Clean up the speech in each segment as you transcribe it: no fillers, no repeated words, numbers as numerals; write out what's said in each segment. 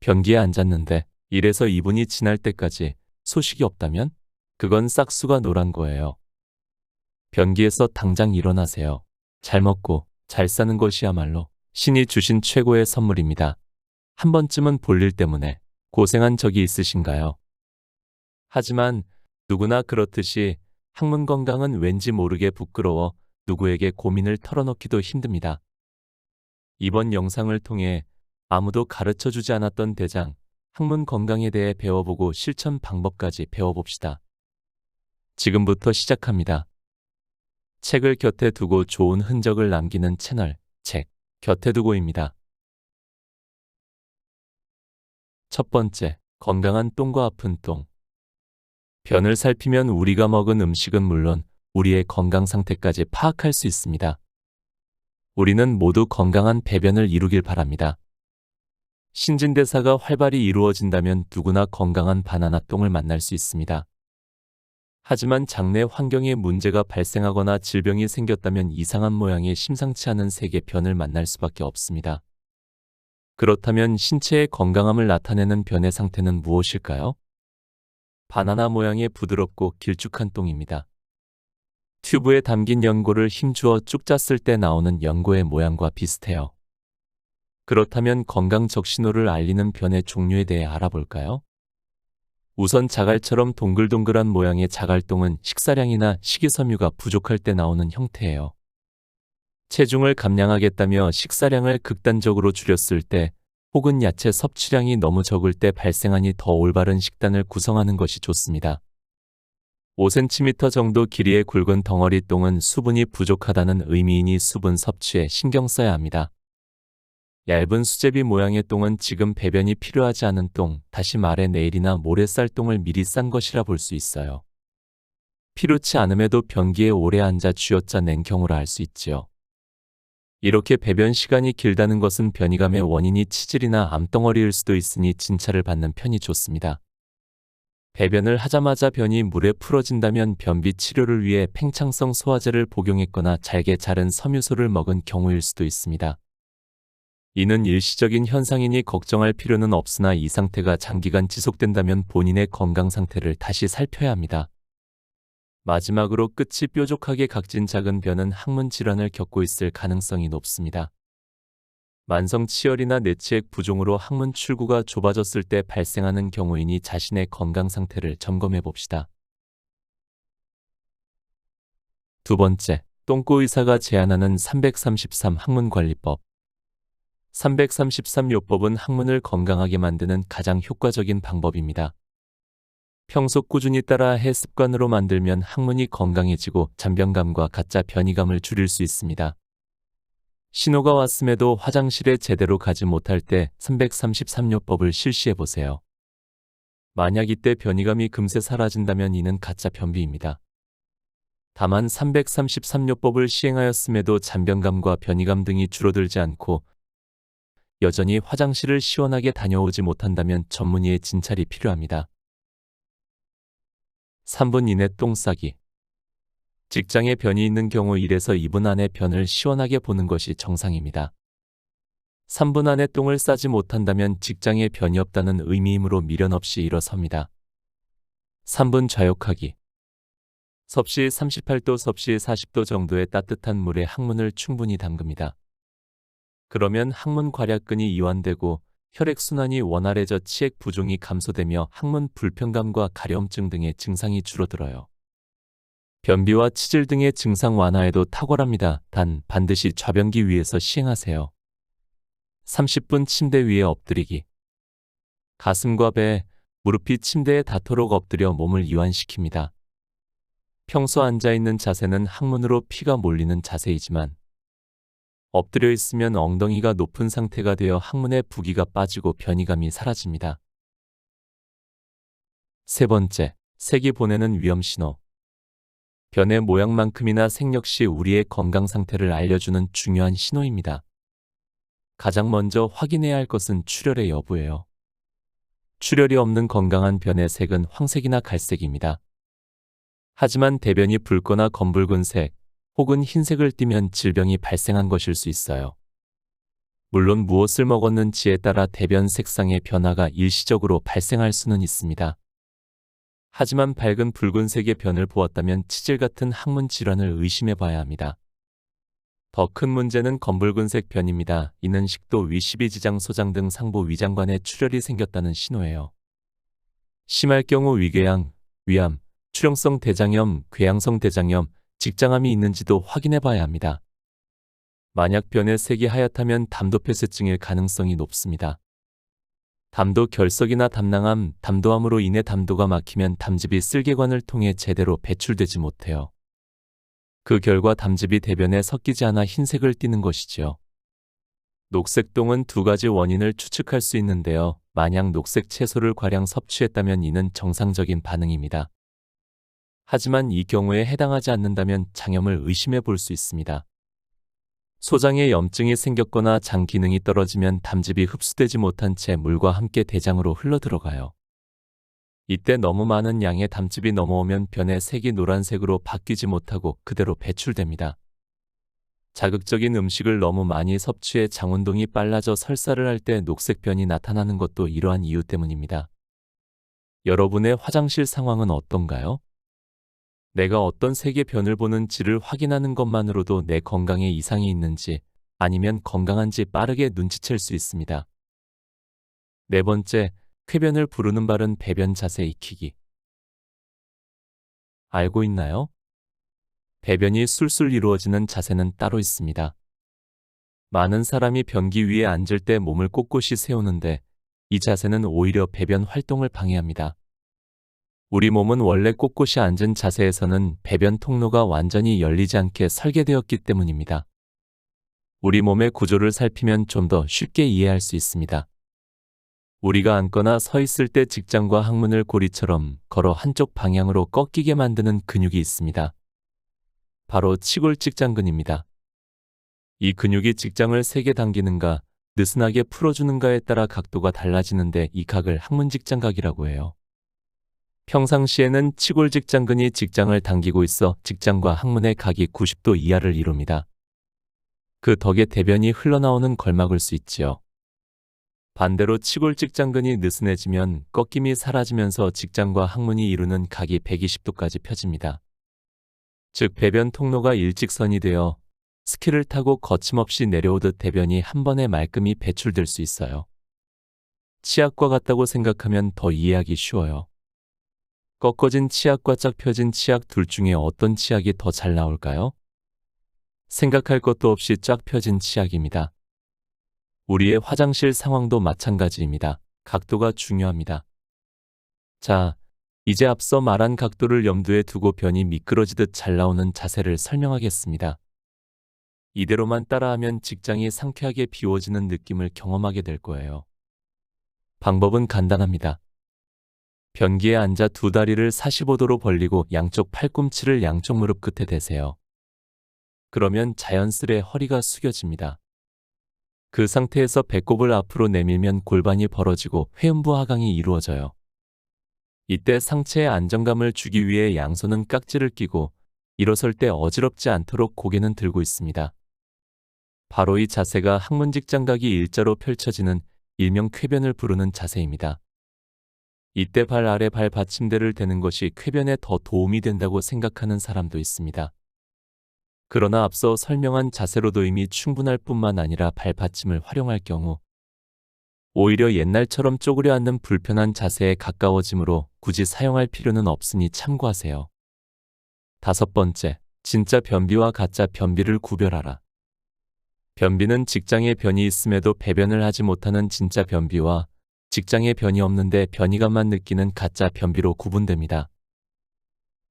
변기에 앉았는데 1에서 2분이 지날 때까지 소식이 없다면 그건 싹수가 노란 거예요. 변기에서 당장 일어나세요. 잘 먹고 잘 사는 것이야말로 신이 주신 최고의 선물입니다. 한 번쯤은 볼일 때문에 고생한 적이 있으신가요? 하지만 누구나 그렇듯이 학문 건강은 왠지 모르게 부끄러워 누구에게 고민을 털어놓기도 힘듭니다. 이번 영상을 통해 아무도 가르쳐 주지 않았던 대장, 학문 건강에 대해 배워보고 실천 방법까지 배워봅시다. 지금부터 시작합니다. 책을 곁에 두고 좋은 흔적을 남기는 채널, 책 곁에 두고입니다. 첫 번째, 건강한 똥과 아픈 똥. 변을 살피면 우리가 먹은 음식은 물론 우리의 건강 상태까지 파악할 수 있습니다. 우리는 모두 건강한 배변을 이루길 바랍니다. 신진대사가 활발히 이루어진다면 누구나 건강한 바나나 똥을 만날 수 있습니다. 하지만 장내 환경에 문제가 발생하거나 질병이 생겼다면 이상한 모양의 심상치 않은 색의 변을 만날 수밖에 없습니다. 그렇다면 신체의 건강함을 나타내는 변의 상태는 무엇일까요? 바나나 모양의 부드럽고 길쭉한 똥입니다. 튜브에 담긴 연고를 힘주어 쭉 짰을 때 나오는 연고의 모양과 비슷해요. 그렇다면 건강적 신호를 알리는 변의 종류에 대해 알아볼까요? 우선 자갈처럼 동글동글한 모양의 자갈똥은 식사량이나 식이섬유가 부족할 때 나오는 형태예요. 체중을 감량하겠다며 식사량을 극단적으로 줄였을 때 혹은 야채 섭취량이 너무 적을 때 발생하니 더 올바른 식단을 구성하는 것이 좋습니다. 5cm 정도 길이의 굵은 덩어리 똥은 수분이 부족하다는 의미이니 수분 섭취에 신경 써야 합니다. 얇은 수제비 모양의 똥은 지금 배변이 필요하지 않은 똥, 다시 말해 내일이나 모레 쌀 똥을 미리 싼 것이라 볼 수 있어요. 필요치 않음에도 변기에 오래 앉아 쥐어짜낸 경우라 할 수 있지요. 이렇게 배변 시간이 길다는 것은 변이감의 원인이 치질이나 암덩어리일 수도 있으니 진찰을 받는 편이 좋습니다. 배변을 하자마자 변이 물에 풀어진다면 변비 치료를 위해 팽창성 소화제를 복용했거나 잘게 자른 섬유소를 먹은 경우일 수도 있습니다. 이는 일시적인 현상이니 걱정할 필요는 없으나 이 상태가 장기간 지속된다면 본인의 건강 상태를 다시 살펴야 합니다. 마지막으로 끝이 뾰족하게 각진 작은 변은 항문 질환을 겪고 있을 가능성이 높습니다. 만성 치열이나 내치액 부종으로 항문 출구가 좁아졌을 때 발생하는 경우이니 자신의 건강 상태를 점검해 봅시다. 두 번째, 똥꼬 의사가 제안하는 333 항문관리법. 333요법은 항문을 건강하게 만드는 가장 효과적인 방법입니다. 평소 꾸준히 따라 해 습관으로 만들면 항문이 건강해지고 잔변감과 가짜 변이감을 줄일 수 있습니다. 신호가 왔음에도 화장실에 제대로 가지 못할 때 333요법을 실시해 보세요. 만약 이때 변이감이 금세 사라진다면 이는 가짜 변비입니다. 다만 333요법을 시행하였음에도 잔변감과 변이감 등이 줄어들지 않고 여전히 화장실을 시원하게 다녀오지 못한다면 전문의의 진찰이 필요합니다. 3분 이내 똥 싸기. 직장에 변이 있는 경우 1에서 2분 안에 변을 시원하게 보는 것이 정상입니다. 3분 안에 똥을 싸지 못한다면 직장에 변이 없다는 의미이므로 미련 없이 일어섭니다. 3분 좌욕하기. 섭씨 38도, 섭씨 40도 정도의 따뜻한 물에 항문을 충분히 담급니다. 그러면 항문 괄약근이 이완되고 혈액순환이 원활해져 치액 부종이 감소되며 항문 불편감과 가려움증 등의 증상이 줄어들어요. 변비와 치질 등의 증상 완화에도 탁월합니다. 단 반드시 좌변기 위에서 시행하세요. 30분 침대 위에 엎드리기. 가슴과 배, 무릎이 침대에 닿도록 엎드려 몸을 이완시킵니다. 평소 앉아있는 자세는 항문으로 피가 몰리는 자세이지만 엎드려 있으면 엉덩이가 높은 상태가 되어 항문의 부기가 빠지고 변이감이 사라집니다. 세 번째, 색이 보내는 위험신호. 변의 모양만큼이나 색 역시 우리의 건강 상태를 알려주는 중요한 신호입니다. 가장 먼저 확인해야 할 것은 출혈의 여부예요. 출혈이 없는 건강한 변의 색은 황색이나 갈색입니다. 하지만 대변이 붉거나 검붉은 색, 혹은 흰색을 띠면 질병이 발생한 것일 수 있어요. 물론 무엇을 먹었는지에 따라 대변 색상의 변화가 일시적으로 발생할 수는 있습니다. 하지만 밝은 붉은색의 변을 보았다면 치질 같은 항문 질환을 의심해 봐야 합니다. 더 큰 문제는 검붉은색 변입니다. 이는 식도 위 십이지장 소장 등 상부 위장관에 출혈이 생겼다는 신호예요. 심할 경우 위궤양, 위암, 출혈성 대장염, 궤양성 대장염, 직장암이 있는지도 확인해 봐야 합니다. 만약 변의 색이 하얗다면 담도폐쇄증일 가능성이 높습니다. 담도 결석이나 담낭암, 담도암으로 인해 담도가 막히면 담즙이 쓸개관을 통해 제대로 배출되지 못해요. 그 결과 담즙이 대변에 섞이지 않아 흰색을 띠는 것이지요. 녹색동은 두 가지 원인을 추측할 수 있는데요. 만약 녹색 채소를 과량 섭취했다면 이는 정상적인 반응입니다. 하지만 이 경우에 해당하지 않는다면 장염을 의심해 볼 수 있습니다. 소장에 염증이 생겼거나 장 기능이 떨어지면 담즙이 흡수되지 못한 채 물과 함께 대장으로 흘러들어가요. 이때 너무 많은 양의 담즙이 넘어오면 변의 색이 노란색으로 바뀌지 못하고 그대로 배출됩니다. 자극적인 음식을 너무 많이 섭취해 장운동이 빨라져 설사를 할 때 녹색 변이 나타나는 것도 이러한 이유 때문입니다. 여러분의 화장실 상황은 어떤가요? 내가 어떤 색의 변을 보는지를 확인하는 것만으로도 내 건강에 이상이 있는지 아니면 건강한지 빠르게 눈치챌 수 있습니다. 네 번째, 쾌변을 부르는 바른 배변 자세 익히기. 알고 있나요? 배변이 술술 이루어지는 자세는 따로 있습니다. 많은 사람이 변기 위에 앉을 때 몸을 꼿꼿이 세우는데 이 자세는 오히려 배변 활동을 방해합니다. 우리 몸은 원래 꼿꼿이 앉은 자세에서는 배변 통로가 완전히 열리지 않게 설계되었기 때문입니다. 우리 몸의 구조를 살피면 좀 더 쉽게 이해할 수 있습니다. 우리가 앉거나 서 있을 때 직장과 항문을 고리처럼 걸어 한쪽 방향으로 꺾이게 만드는 근육이 있습니다. 바로 치골직장근입니다. 이 근육이 직장을 세게 당기는가, 느슨하게 풀어주는가에 따라 각도가 달라지는데 이 각을 항문직장각이라고 해요. 평상시에는 치골직장근이 직장을 당기고 있어 직장과 항문의 각이 90도 이하를 이룹니다. 그 덕에 대변이 흘러나오는 걸 막을 수 있지요. 반대로 치골직장근이 느슨해지면 꺾임이 사라지면서 직장과 항문이 이루는 각이 120도까지 펴집니다. 즉 배변 통로가 일직선이 되어 스키를 타고 거침없이 내려오듯 대변이 한 번에 말끔히 배출될 수 있어요. 치약과 같다고 생각하면 더 이해하기 쉬워요. 꺾어진 치약과 쫙 펴진 치약 둘 중에 어떤 치약이 더 잘 나올까요? 생각할 것도 없이 쫙 펴진 치약입니다. 우리의 화장실 상황도 마찬가지입니다. 각도가 중요합니다. 자, 이제 앞서 말한 각도를 염두에 두고 변이 미끄러지듯 잘 나오는 자세를 설명하겠습니다. 이대로만 따라하면 직장이 상쾌하게 비워지는 느낌을 경험하게 될 거예요. 방법은 간단합니다. 변기에 앉아 두 다리를 45도로 벌리고 양쪽 팔꿈치를 양쪽 무릎 끝에 대세요. 그러면 자연스레 허리가 숙여집니다. 그 상태에서 배꼽을 앞으로 내밀면 골반이 벌어지고 회음부 하강이 이루어져요. 이때 상체에 안정감을 주기 위해 양손은 깍지를 끼고 일어설 때 어지럽지 않도록 고개는 들고 있습니다. 바로 이 자세가 항문직장각이 일자로 펼쳐지는 일명 쾌변을 부르는 자세입니다. 이때 발 아래 발 받침대를 대는 것이 쾌변에 더 도움이 된다고 생각하는 사람도 있습니다. 그러나 앞서 설명한 자세로도 이미 충분할 뿐만 아니라 발 받침을 활용할 경우 오히려 옛날처럼 쪼그려 앉는 불편한 자세에 가까워지므로 굳이 사용할 필요는 없으니 참고하세요. 다섯 번째, 진짜 변비와 가짜 변비를 구별하라. 변비는 직장에 변이 있음에도 배변을 하지 못하는 진짜 변비와 직장에 변이 없는데 변이감만 느끼는 가짜 변비로 구분됩니다.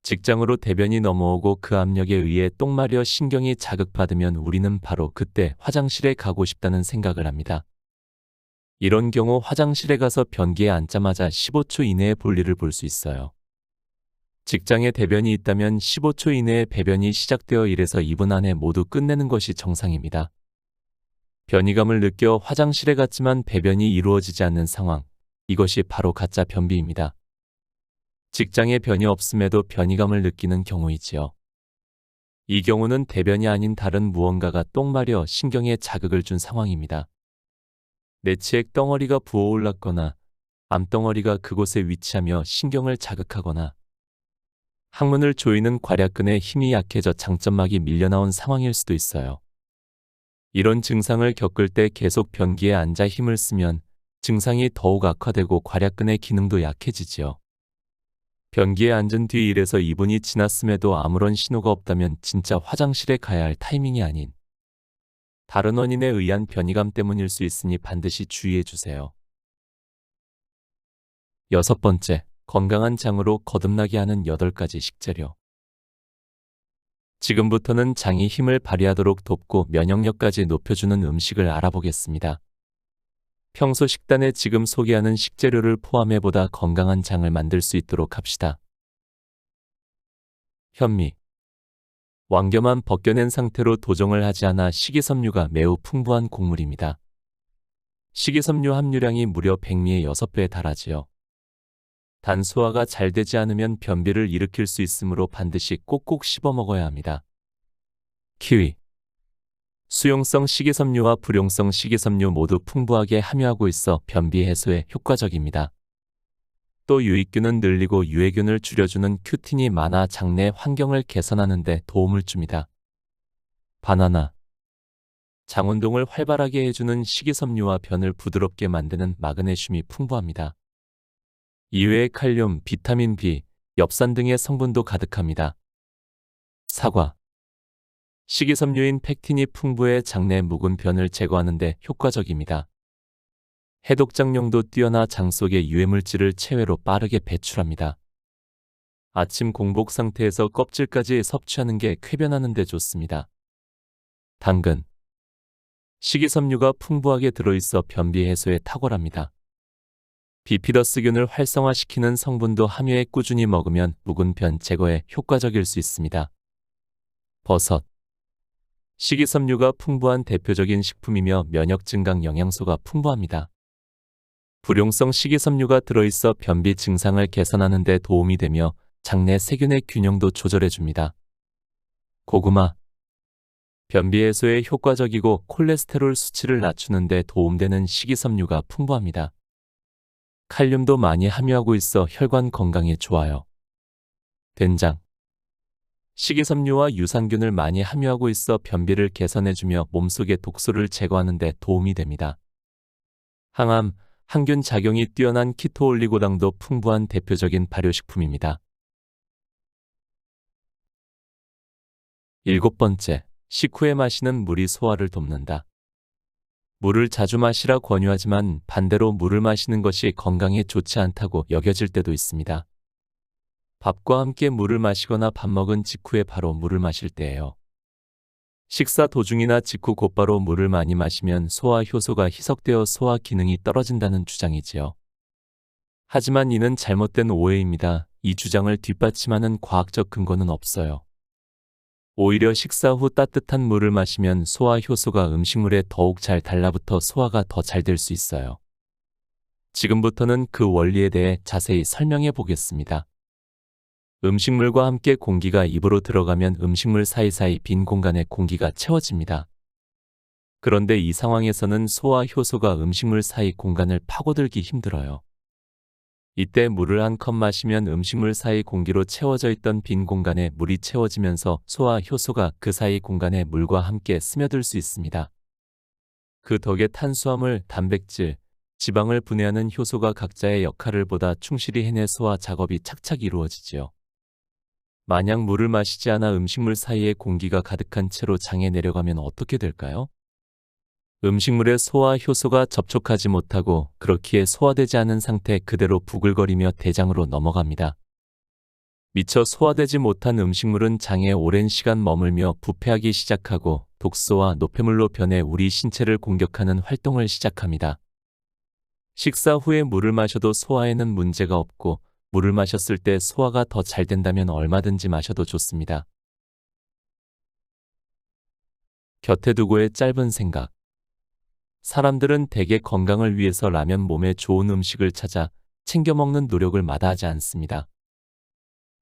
직장으로 대변이 넘어오고 그 압력에 의해 똥 마려 신경이 자극받으면 우리는 바로 그때 화장실에 가고 싶다는 생각을 합니다. 이런 경우 화장실에 가서 변기에 앉자마자 15초 이내에 볼일을 볼 수 있어요. 직장에 대변이 있다면 15초 이내에 배변이 시작되어 1에서 2분 안에 모두 끝내는 것이 정상입니다. 변이감을 느껴 화장실에 갔지만 배변이 이루어지지 않는 상황, 이것이 바로 가짜 변비입니다. 직장에 변이 없음에도 변이감을 느끼는 경우이지요. 이 경우는 대변이 아닌 다른 무언가가 똥 마려 신경에 자극을 준 상황입니다. 내치액 덩어리가 부어올랐거나 암덩어리가 그곳에 위치하며 신경을 자극하거나 항문을 조이는 괄약근의 힘이 약해져 장점막이 밀려나온 상황일 수도 있어요. 이런 증상을 겪을 때 계속 변기에 앉아 힘을 쓰면 증상이 더욱 악화되고 괄약근의 기능도 약해지지요. 변기에 앉은 뒤 1에서 2분이 지났음에도 아무런 신호가 없다면 진짜 화장실에 가야 할 타이밍이 아닌 다른 원인에 의한 변이감 때문일 수 있으니 반드시 주의해 주세요. 6번째, 건강한 장으로 거듭나게 하는 8가지 식재료. 지금부터는 장이 힘을 발휘하도록 돕고 면역력까지 높여주는 음식을 알아보겠습니다. 평소 식단에 지금 소개하는 식재료를 포함해 보다 건강한 장을 만들 수 있도록 합시다. 현미. 왕겨만 벗겨낸 상태로 도정을 하지 않아 식이섬유가 매우 풍부한 곡물입니다. 식이섬유 함유량이 무려 백미의 6배에 달하지요. 단 소화가 잘 되지 않으면 변비를 일으킬 수 있으므로 반드시 꼭꼭 씹어 먹어야 합니다. 키위. 수용성 식이섬유와 불용성 식이섬유 모두 풍부하게 함유하고 있어 변비 해소에 효과적입니다. 또 유익균은 늘리고 유해균을 줄여주는 큐틴이 많아 장내 환경을 개선하는 데 도움을 줍니다. 바나나. 장운동을 활발하게 해주는 식이섬유와 변을 부드럽게 만드는 마그네슘이 풍부합니다. 이외에 칼륨, 비타민 B, 엽산 등의 성분도 가득합니다. 사과. 식이섬유인 팩틴이 풍부해 장내 묵은 변을 제거하는 데 효과적입니다. 해독작용도 뛰어나 장 속의 유해물질을 체외로 빠르게 배출합니다. 아침 공복 상태에서 껍질까지 섭취하는 게 쾌변하는 데 좋습니다. 당근. 식이섬유가 풍부하게 들어있어 변비 해소에 탁월합니다. 비피더스균을 활성화시키는 성분도 함유해 꾸준히 먹으면 묵은 변 제거에 효과적일 수 있습니다. 버섯. 식이섬유가 풍부한 대표적인 식품이며 면역 증강 영양소가 풍부합니다. 불용성 식이섬유가 들어있어 변비 증상을 개선하는 데 도움이 되며 장내 세균의 균형도 조절해 줍니다. 고구마. 변비 해소에 효과적이고 콜레스테롤 수치를 낮추는 데 도움되는 식이섬유가 풍부합니다. 칼륨도 많이 함유하고 있어 혈관 건강에 좋아요. 된장. 식이섬유와 유산균을 많이 함유하고 있어 변비를 개선해주며 몸속의 독소를 제거하는 데 도움이 됩니다. 항암, 항균 작용이 뛰어난 키토올리고당도 풍부한 대표적인 발효식품입니다. 7번째, 식후에 마시는 물이 소화를 돕는다. 물을 자주 마시라 권유하지만 반대로 물을 마시는 것이 건강에 좋지 않다고 여겨질 때도 있습니다. 밥과 함께 물을 마시거나 밥 먹은 직후에 바로 물을 마실 때예요. 식사 도중이나 직후 곧바로 물을 많이 마시면 소화 효소가 희석되어 소화 기능이 떨어진다는 주장이지요. 하지만 이는 잘못된 오해입니다. 이 주장을 뒷받침하는 과학적 근거는 없어요. 오히려 식사 후 따뜻한 물을 마시면 소화 효소가 음식물에 더욱 잘 달라붙어 소화가 더 잘 될 수 있어요. 지금부터는 그 원리에 대해 자세히 설명해 보겠습니다. 음식물과 함께 공기가 입으로 들어가면 음식물 사이사이 빈 공간에 공기가 채워집니다. 그런데 이 상황에서는 소화 효소가 음식물 사이 공간을 파고들기 힘들어요. 이때 물을 한 컵 마시면 음식물 사이 공기로 채워져 있던 빈 공간에 물이 채워지면서 소화 효소가 그 사이 공간에 물과 함께 스며들 수 있습니다. 그 덕에 탄수화물, 단백질, 지방을 분해하는 효소가 각자의 역할을 보다 충실히 해내 소화 작업이 착착 이루어지지요. 만약 물을 마시지 않아 음식물 사이에 공기가 가득한 채로 장에 내려가면 어떻게 될까요? 음식물에 소화 효소가 접촉하지 못하고 그렇기에 소화되지 않은 상태 그대로 부글거리며 대장으로 넘어갑니다. 미처 소화되지 못한 음식물은 장에 오랜 시간 머물며 부패하기 시작하고 독소와 노폐물로 변해 우리 신체를 공격하는 활동을 시작합니다. 식사 후에 물을 마셔도 소화에는 문제가 없고 물을 마셨을 때 소화가 더 잘 된다면 얼마든지 마셔도 좋습니다. 곁에 두고의 짧은 생각. 사람들은 대개 건강을 위해서 라면 몸에 좋은 음식을 찾아 챙겨 먹는 노력을 마다하지 않습니다.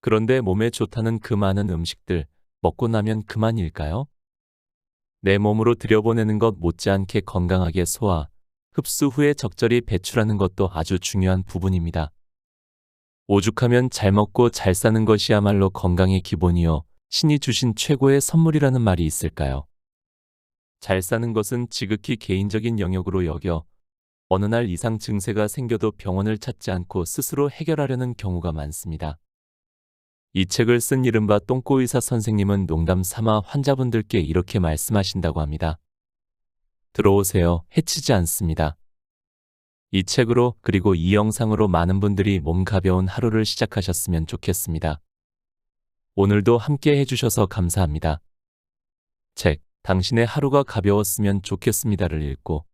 그런데 몸에 좋다는 그 많은 음식들 먹고 나면 그만일까요? 내 몸으로 들여보내는 것 못지않게 건강하게 소화, 흡수 후에 적절히 배출하는 것도 아주 중요한 부분입니다. 오죽하면 잘 먹고 잘 사는 것이야말로 건강의 기본이요. 신이 주신 최고의 선물이라는 말이 있을까요? 잘 사는 것은 지극히 개인적인 영역으로 여겨 어느 날 이상 증세가 생겨도 병원을 찾지 않고 스스로 해결하려는 경우가 많습니다. 이 책을 쓴 이른바 똥꼬의사 선생님은 농담 삼아 환자분들께 이렇게 말씀하신다고 합니다. 들어오세요. 해치지 않습니다. 이 책으로 그리고 이 영상으로 많은 분들이 몸 가벼운 하루를 시작하셨으면 좋겠습니다. 오늘도 함께 해주셔서 감사합니다. 책, 당신의 하루가 가벼웠으면 좋겠습니다를 읽고